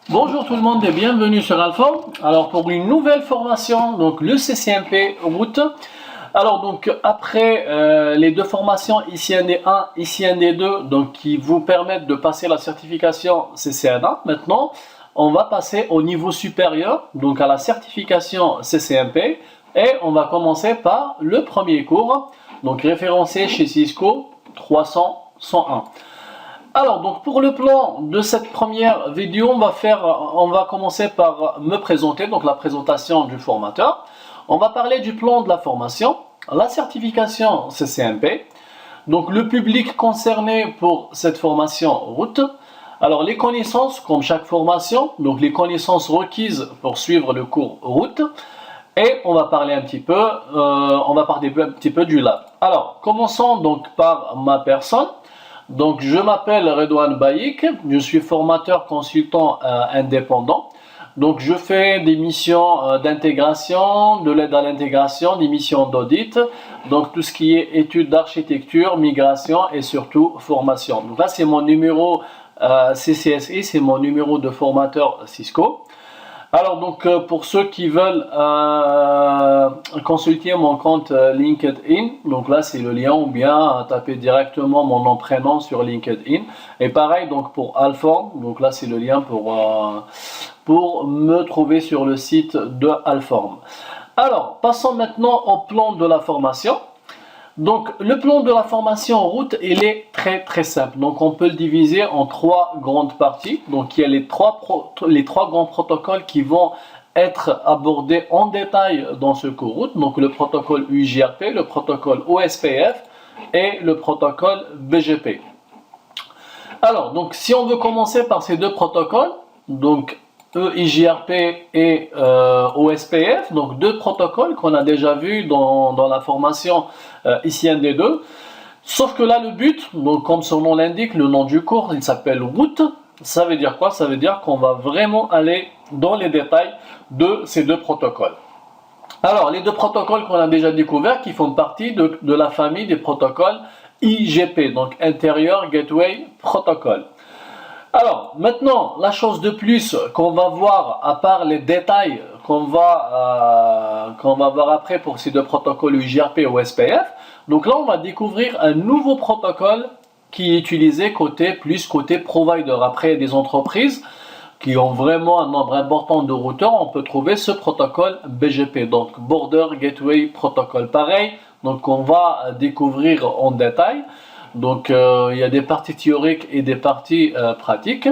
Bonjour tout le monde et bienvenue sur Alform. Alors pour une nouvelle formation, donc le CCNP route. Alors donc après les deux formations ICND1, ICND2, donc qui vous permettent de passer la certification CCNA, maintenant on va passer au niveau supérieur, donc à la certification CCNP, et on va commencer par le premier cours, donc référencé chez Cisco 300-101. Alors, donc pour le plan de cette première vidéo, on va commencer par me présenter, donc la présentation du formateur. On va parler du plan de la formation, la certification CCNP, donc le public concerné pour cette formation route. Alors les connaissances, comme chaque formation, donc les connaissances requises pour suivre le cours route. Et on va parler un petit peu du lab. Alors, commençons donc par ma personne. Donc, je m'appelle Redouane Baïk, je suis formateur consultant indépendant. Donc, je fais des missions d'intégration, de l'aide à l'intégration, des missions d'audit, donc tout ce qui est études d'architecture, migration et surtout formation. Donc là, c'est mon numéro CCSI, c'est mon numéro de formateur Cisco. Alors donc pour ceux qui veulent consulter mon compte LinkedIn, donc là c'est le lien, ou bien taper directement mon nom prénom sur LinkedIn. Et pareil donc pour Alform, donc là c'est le lien pour me trouver sur le site de Alform. Alors passons maintenant au plan de la formation. Donc le plan de la formation en route, il est très simple. Donc on peut le diviser en trois grandes parties. Donc il y a les trois grands protocoles qui vont être abordés en détail dans ce cours route. Donc le protocole UJRP, le protocole OSPF et le protocole BGP. Alors donc si on veut commencer par ces deux protocoles, donc EIJRP et OSPF, donc deux protocoles qu'on a déjà vus dans la formation ICND2. Sauf que là, le but, donc comme son nom l'indique, le nom du cours, il s'appelle route. Ça veut dire quoi? Ça veut dire qu'on va vraiment aller dans les détails de ces deux protocoles. Alors, les deux protocoles qu'on a déjà découverts, qui font partie de la famille des protocoles IGP, donc Interior Gateway Protocol. Alors, maintenant, la chose de plus qu'on va voir, à part les détails qu'on va voir après pour ces deux protocoles UJRP et OSPF, donc là, on va découvrir un nouveau protocole qui est utilisé côté provider. Après, des entreprises qui ont vraiment un nombre important de routeurs, on peut trouver ce protocole BGP, donc Border Gateway Protocol. Pareil, donc on va découvrir en détail. Donc il y a des parties théoriques et des parties pratiques.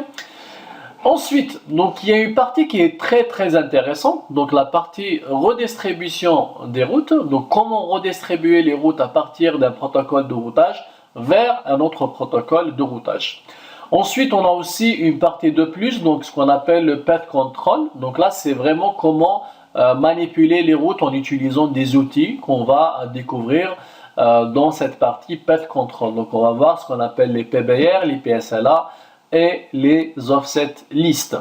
Ensuite, donc il y a une partie qui est très intéressante, donc la partie redistribution des routes. Donc comment redistribuer les routes à partir d'un protocole de routage vers un autre protocole de routage. Ensuite, on a aussi une partie de plus, donc ce qu'on appelle le path control. Donc là, c'est vraiment comment manipuler les routes en utilisant des outils qu'on va découvrir dans cette partie path control. Donc on va voir ce qu'on appelle les PBR, les PSLA et les offset list.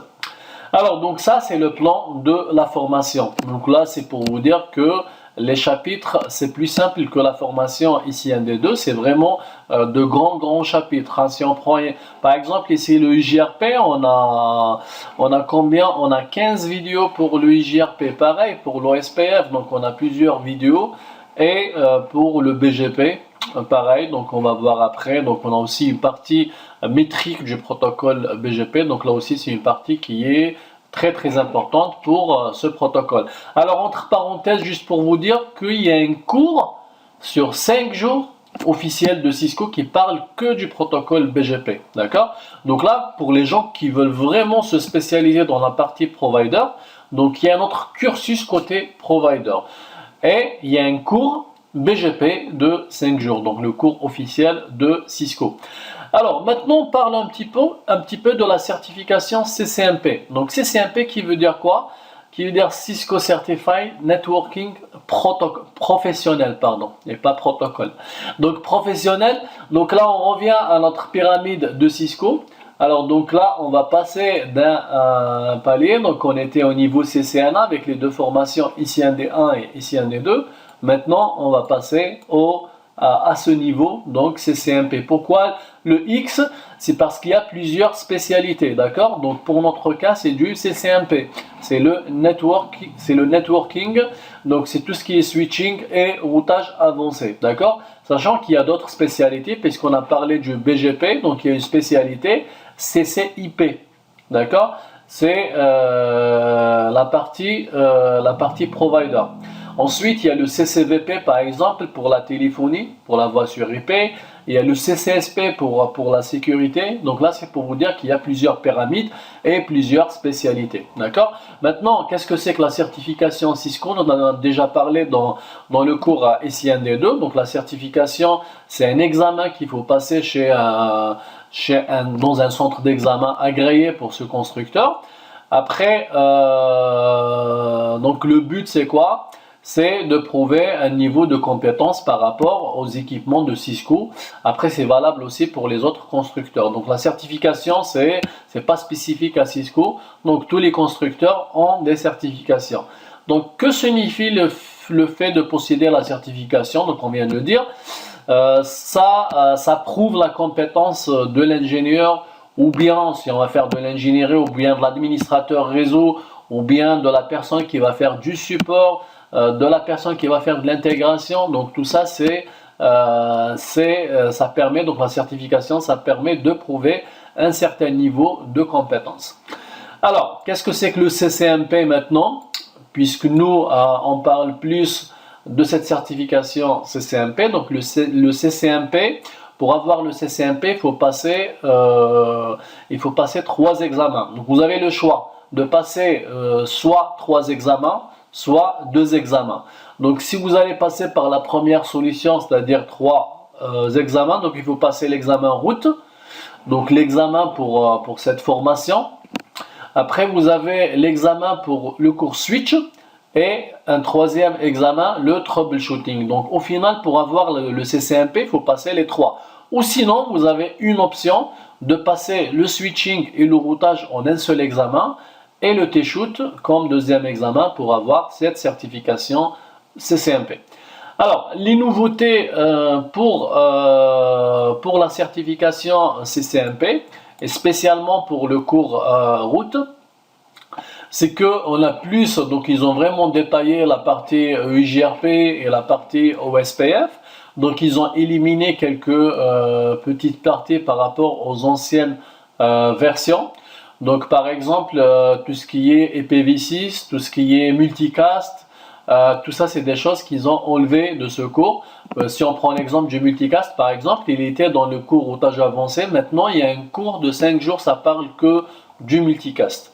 Alors donc ça c'est le plan de la formation. Donc là c'est pour vous dire que les chapitres c'est plus simple que la formation ICND2, c'est vraiment de grands chapitres. Hein. Si on prend par exemple ici le UJRP, on a combien? On a 15 vidéos pour le UJRP, pareil pour l'OSPF, donc on a plusieurs vidéos. Et pour le BGP, pareil, donc on va voir après. Donc on a aussi une partie métrique du protocole BGP. Donc là aussi c'est une partie qui est très importante pour ce protocole. Alors entre parenthèses, juste pour vous dire qu'il y a un cours sur 5 jours officiel de Cisco qui parle que du protocole BGP. D'accord? Donc là, pour les gens qui veulent vraiment se spécialiser dans la partie provider, donc il y a un autre cursus côté provider. Et il y a un cours BGP de 5 jours, donc le cours officiel de Cisco. Alors maintenant on parle un petit peu de la certification CCNP. Donc CCNP qui veut dire quoi? Qui veut dire Cisco Certified Networking Professionnel, pardon, et pas protocole. Donc professionnel, donc là on revient à notre pyramide de Cisco. Alors donc là, on va passer d'un palier, donc on était au niveau CCNA avec les deux formations ICND1 et ICND2. Maintenant, on va passer à ce niveau, donc CCNP. Pourquoi Le X, c'est parce qu'il y a plusieurs spécialités, d'accord? Donc pour notre cas, c'est du CCNP. C'est le networking, donc c'est tout ce qui est switching et routage avancé, d'accord? Sachant qu'il y a d'autres spécialités, puisqu'on a parlé du BGP, donc il y a une spécialité CCIP, d'accord? C'est la partie provider. Ensuite, il y a le CCVP par exemple pour la téléphonie, pour la voix sur IP. Il y a le CCSP pour la sécurité. Donc là, c'est pour vous dire qu'il y a plusieurs pyramides et plusieurs spécialités. D'accord? Maintenant, qu'est-ce que c'est que la certification Cisco? On en a déjà parlé dans le cours à SIND2. Donc la certification, c'est un examen qu'il faut passer dans un centre d'examen agréé pour ce constructeur. Après, donc le but c'est quoi? C'est de prouver un niveau de compétence par rapport aux équipements de Cisco. Après, c'est valable aussi pour les autres constructeurs. Donc la certification, c'est pas spécifique à Cisco. Donc tous les constructeurs ont des certifications. Donc que signifie le fait de posséder la certification? Donc on vient de le dire. Ça prouve la compétence de l'ingénieur, ou bien si on va faire de l'ingénierie, ou bien de l'administrateur réseau, ou bien de la personne qui va faire du support, de la personne qui va faire de l'intégration. Donc tout ça, ça permet, donc la certification, ça permet de prouver un certain niveau de compétence. Alors, qu'est-ce que c'est que le CCNP maintenant? Puisque nous, on parle plus de cette certification CCNP. Donc le CCNP, pour avoir le CCNP, il faut passer 3 examens. Donc vous avez le choix de passer soit 3 examens, soit 2 examens. Donc si vous allez passer par la première solution, c'est-à-dire 3 examens, donc il faut passer l'examen route, donc l'examen pour cette formation. Après vous avez l'examen pour le cours switch et un 3e examen, le troubleshooting. Donc au final, pour avoir le CCNP, il faut passer les 3. Ou sinon, vous avez une option de passer le switching et le routage en un seul examen et le T-Shoot comme 2e examen pour avoir cette certification CCNP. Alors, les nouveautés pour la certification CCNP, et spécialement pour le cours route, c'est qu'on a plus, donc ils ont vraiment détaillé la partie UJRP et la partie OSPF. Donc ils ont éliminé quelques petites parties par rapport aux anciennes versions. Donc par exemple, tout ce qui est IPv6, tout ce qui est multicast, tout ça c'est des choses qu'ils ont enlevées de ce cours. Si on prend l'exemple du multicast par exemple, il était dans le cours routage avancé. Maintenant il y a un cours de 5 jours, ça parle que du multicast.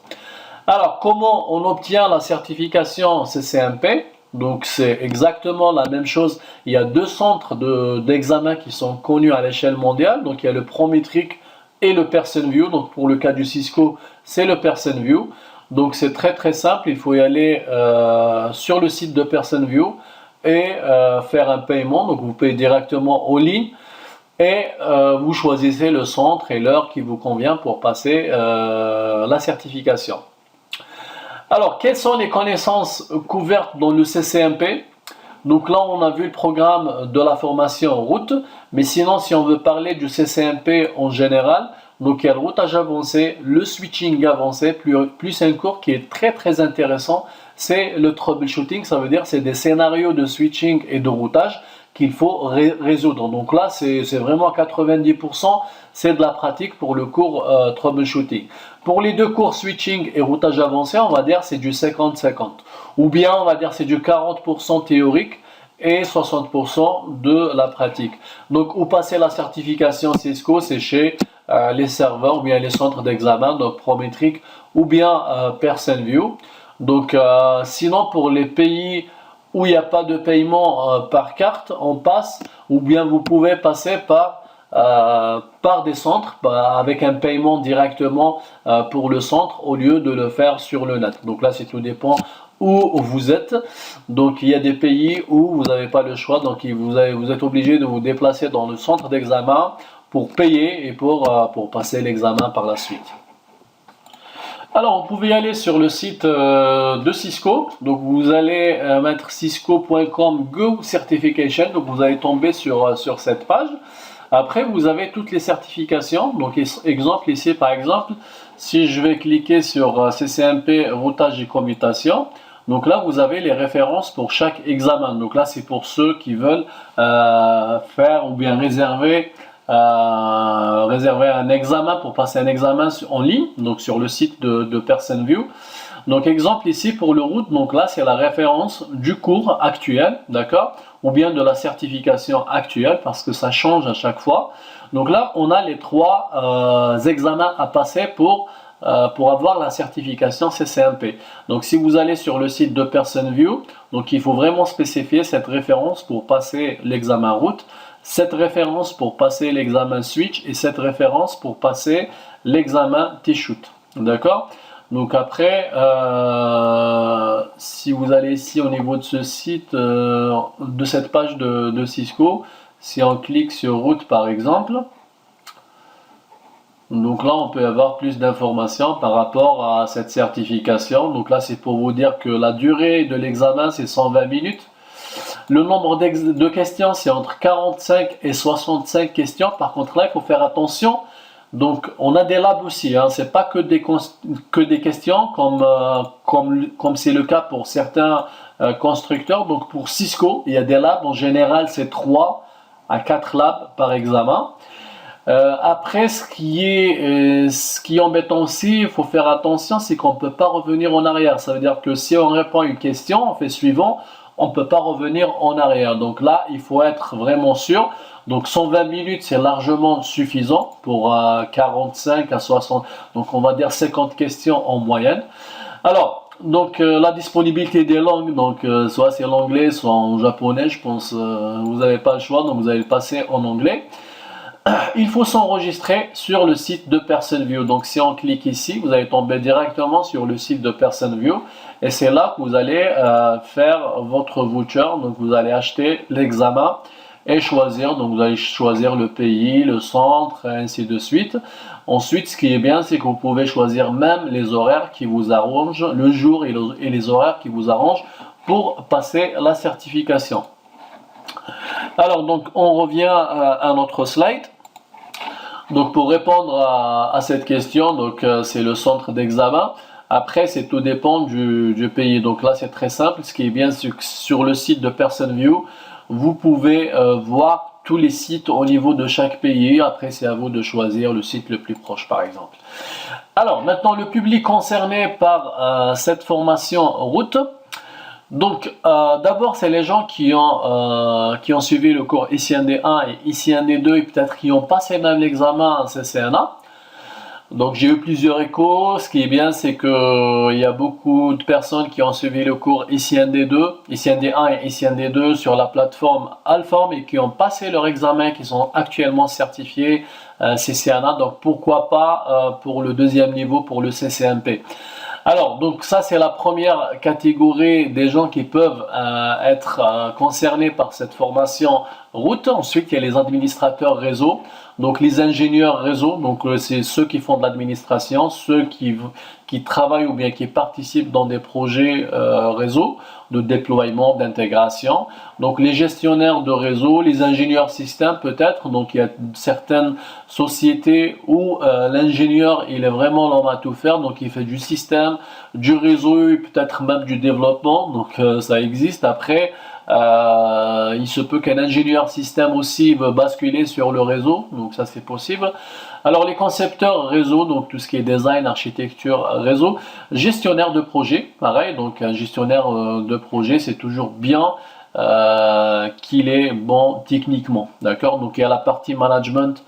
Alors comment on obtient la certification CCNP? Donc c'est exactement la même chose. Il y a 2 centres d'examen qui sont connus à l'échelle mondiale. Donc il y a le Prometric et le PersonView. Donc pour le cas du Cisco, c'est le PersonView. Donc c'est très très simple. Il faut y aller sur le site de PersonView et faire un paiement. Donc vous payez directement en ligne et vous choisissez le centre et l'heure qui vous convient pour passer la certification. Alors, quelles sont les connaissances couvertes dans le CCNP? Donc là, on a vu le programme de la formation route, mais sinon, si on veut parler du CCNP en général, donc il y a le routage avancé, le switching avancé, plus un cours qui est très très intéressant, c'est le troubleshooting. Ça veut dire c'est des scénarios de switching et de routage qu'il faut résoudre. Donc là, c'est vraiment 90%, c'est de la pratique pour le cours troubleshooting. Pour les 2 cours switching et routage avancé, on va dire c'est du 50-50. Ou bien on va dire c'est du 40% théorique et 60% de la pratique. Donc où passer la certification Cisco, c'est chez les serveurs ou bien les centres d'examen, donc Prometric ou bien PersonView. Donc sinon pour les pays où il n'y a pas de paiement par carte, on passe, ou bien vous pouvez passer par des centres avec un paiement directement pour le centre au lieu de le faire sur le net. Donc là, c'est tout dépend où vous êtes. Donc il y a des pays où vous n'avez pas le choix, donc vous êtes obligé de vous déplacer dans le centre d'examen pour payer et pour passer l'examen par la suite. Alors, vous pouvez aller sur le site de Cisco. Donc, vous allez mettre cisco.com Go Certification. Donc, vous allez tomber sur cette page. Après, vous avez toutes les certifications. Donc, exemple ici, par exemple, si je vais cliquer sur CCNP, routage et commutation, donc là, vous avez les références pour chaque examen. Donc là, c'est pour ceux qui veulent faire ou bien réserver un examen pour passer un examen en ligne, donc sur le site de PersonView. Donc exemple ici pour le route, donc là c'est la référence du cours actuel, d'accord, ou bien de la certification actuelle parce que ça change à chaque fois. Donc là on a les trois examens à passer pour avoir la certification CCNP. Donc si vous allez sur le site de PersonView, donc il faut vraiment spécifier cette référence pour passer l'examen route, cette référence pour passer l'examen switch et cette référence pour passer l'examen T-shoot, d'accord. Donc après, si vous allez ici au niveau de ce site, de cette page de Cisco, si on clique sur route par exemple, donc là on peut avoir plus d'informations par rapport à cette certification. Donc là c'est pour vous dire que la durée de l'examen c'est 120 minutes. Le nombre de questions c'est entre 45 et 65 questions. Par contre là il faut faire attention. Donc on a des labs aussi, hein. C'est pas que des questions comme c'est le cas pour certains constructeurs. Donc pour Cisco, il y a des labs, en général c'est 3 à 4 labs par examen. Après ce qui est embêtant aussi, il faut faire attention, c'est qu'on ne peut pas revenir en arrière. Ça veut dire que si on répond à une question, on fait suivant, on ne peut pas revenir en arrière. Donc là, il faut être vraiment sûr. Donc 120 minutes, c'est largement suffisant pour 45 à 60, donc on va dire 50 questions en moyenne. Alors, donc la disponibilité des langues, donc soit c'est l'anglais, soit en japonais, je pense, vous n'avez pas le choix, donc vous allez le passer en anglais. Il faut s'enregistrer sur le site de PersonView. Donc si on clique ici, vous allez tomber directement sur le site de PersonView et c'est là que vous allez faire votre voucher. Donc vous allez acheter l'examen et choisir. Donc vous allez choisir le pays, le centre, et ainsi de suite. Ensuite, ce qui est bien, c'est que vous pouvez choisir même les horaires qui vous arrangent, le jour et les horaires qui vous arrangent pour passer la certification. Alors donc on revient à notre slide. Donc pour répondre à cette question, donc c'est le centre d'examen. Après c'est tout dépend du pays. Donc là c'est très simple. Ce qui est bien c'est que sur le site de PersonView, vous pouvez voir tous les sites au niveau de chaque pays. Après c'est à vous de choisir le site le plus proche par exemple. Alors maintenant le public concerné par cette formation route. Donc d'abord c'est les gens qui ont suivi le cours ICND1 et ICND2 et peut-être qui ont passé même l'examen CCNA. Donc j'ai eu plusieurs échos. Ce qui est bien c'est qu'il y a beaucoup de personnes qui ont suivi le cours ICND2, ICND1 et ICND2 sur la plateforme Alform et qui ont passé leur examen, qui sont actuellement certifiés CCNA. Donc pourquoi pas pour le deuxième niveau, pour le CCNP. Alors, donc ça c'est la première catégorie des gens qui peuvent être concernés par cette formation route. Ensuite, il y a les administrateurs réseau, donc les ingénieurs réseau, donc c'est ceux qui font de l'administration, ceux qui travaillent ou bien qui participent dans des projets réseau, de déploiement, d'intégration. Donc les gestionnaires de réseau, les ingénieurs système peut-être, donc il y a certaines sociétés où l'ingénieur il est vraiment l'homme à tout faire, donc il fait du système, du réseau et peut-être même du développement, donc ça existe. Après il se peut qu'un ingénieur système aussi veut basculer sur le réseau, donc ça c'est possible. Alors les concepteurs réseau, donc tout ce qui est design, architecture, réseau, gestionnaire de projet, pareil, donc un gestionnaire de projet c'est toujours bien qu'il est bon techniquement, d'accord. Donc il y a la partie management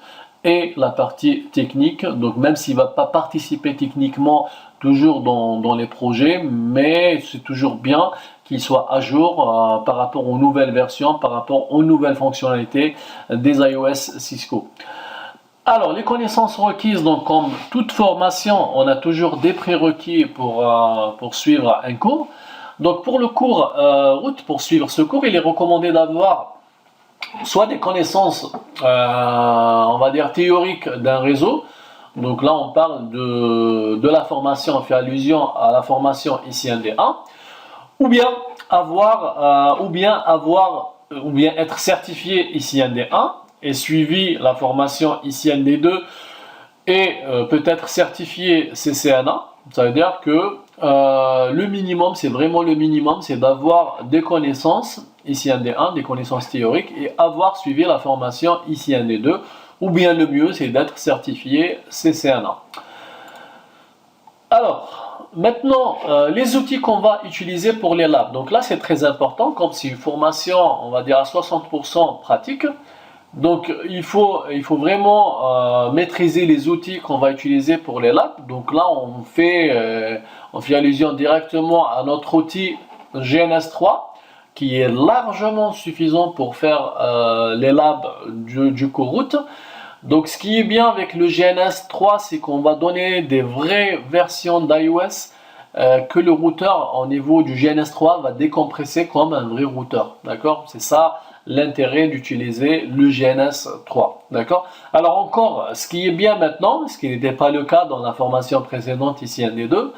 et la partie technique, donc même s'il ne va pas participer techniquement toujours dans les projets, mais c'est toujours bien qu'il soit à jour par rapport aux nouvelles versions, par rapport aux nouvelles fonctionnalités des iOS Cisco. Alors les connaissances requises, donc comme toute formation, on a toujours des prérequis pour suivre un cours. Donc pour le cours route, pour suivre ce cours, il est recommandé d'avoir soit des connaissances, on va dire théoriques d'un réseau. Donc là on parle de la formation, on fait allusion à la formation ICND1, ou bien être certifié ICND1 et suivi la formation ICND2 et peut-être certifié CCNA, ça veut dire que le minimum, c'est vraiment le minimum, c'est d'avoir des connaissances ICND1, des connaissances théoriques et avoir suivi la formation ICND2, ou bien le mieux, c'est d'être certifié CCNA. Alors, maintenant, les outils qu'on va utiliser pour les labs. Donc là, c'est très important, comme c'est une formation, on va dire à 60% pratique. Donc il faut vraiment maîtriser les outils qu'on va utiliser pour les labs. Donc là, on fait allusion directement à notre outil GNS3, qui est largement suffisant pour faire les labs du cours route. Donc ce qui est bien avec le GNS3, c'est qu'on va donner des vraies versions d'iOS que le routeur au niveau du GNS3 va décompresser comme un vrai routeur. D'accord? C'est ça l'intérêt d'utiliser le GNS3. D'accord? Alors encore, ce qui est bien maintenant, ce qui n'était pas le cas dans la formation précédente ici ND2,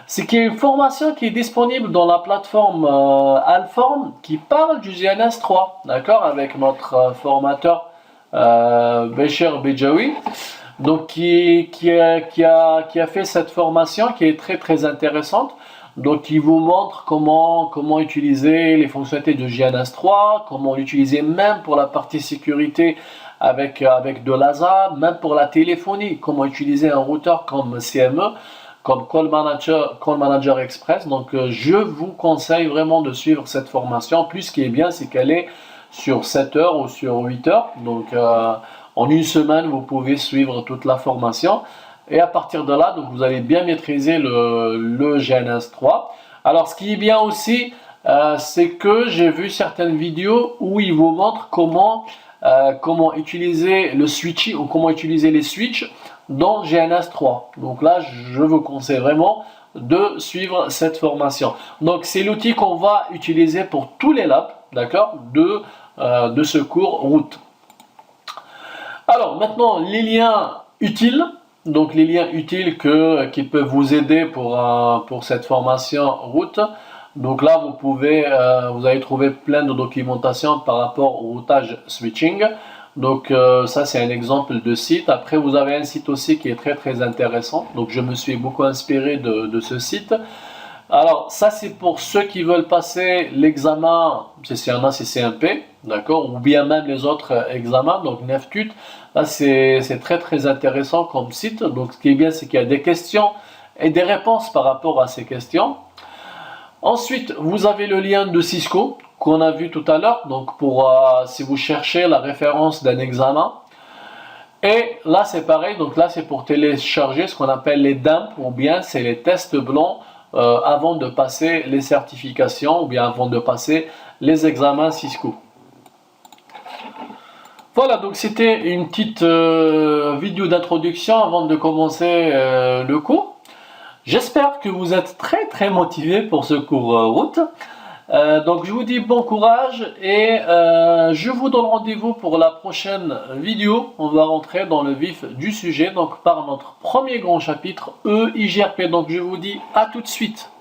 c'est qu'il y a une formation qui est disponible dans la plateforme Alform qui parle du GNS3. D'accord? Avec notre formateur Bécher Bejaoui, donc qui a fait cette formation qui est très très intéressante. Donc il vous montre comment utiliser les fonctionnalités de GNS3, comment l'utiliser même pour la partie sécurité avec de l'ASA, même pour la téléphonie, comment utiliser un routeur comme CME, comme Call Manager Express. Donc je vous conseille vraiment de suivre cette formation. Plus ce qui est bien, c'est qu'elle est sur 7 heures ou sur 8 heures. Donc en une semaine, vous pouvez suivre toute la formation. Et à partir de là, donc, vous allez bien maîtriser le GNS3. Alors ce qui est bien aussi, c'est que j'ai vu certaines vidéos où ils vous montrent comment utiliser le switching ou comment utiliser les switches dans GNS3. Donc là, je vous conseille vraiment de suivre cette formation. Donc c'est l'outil qu'on va utiliser pour tous les labs, d'accord, de ce cours route. Alors maintenant, les liens utiles. Donc les liens utiles qui peuvent vous aider pour cette formation route. Donc là, vous allez trouver plein de documentation par rapport au routage switching. Donc ça, c'est un exemple de site. Après, vous avez un site aussi qui est très très intéressant. Donc je me suis beaucoup inspiré de ce site. Alors ça, c'est pour ceux qui veulent passer l'examen CCNA, CCNP, d'accord, ou bien même les autres examens, donc NEFTUT. Là, c'est très très intéressant comme site. Donc ce qui est bien, c'est qu'il y a des questions et des réponses par rapport à ces questions. Ensuite, vous avez le lien de Cisco qu'on a vu tout à l'heure, donc pour si vous cherchez la référence d'un examen. Et là, c'est pareil, donc là, c'est pour télécharger ce qu'on appelle les DAMP, ou bien c'est les tests blancs avant de passer les certifications, ou bien avant de passer les examens Cisco. Voilà, donc c'était une petite vidéo d'introduction avant de commencer le cours. J'espère que vous êtes très très motivés pour ce cours route. Donc je vous dis bon courage et je vous donne rendez-vous pour la prochaine vidéo. On va rentrer dans le vif du sujet, donc par notre premier grand chapitre, EIGRP. Donc je vous dis à tout de suite.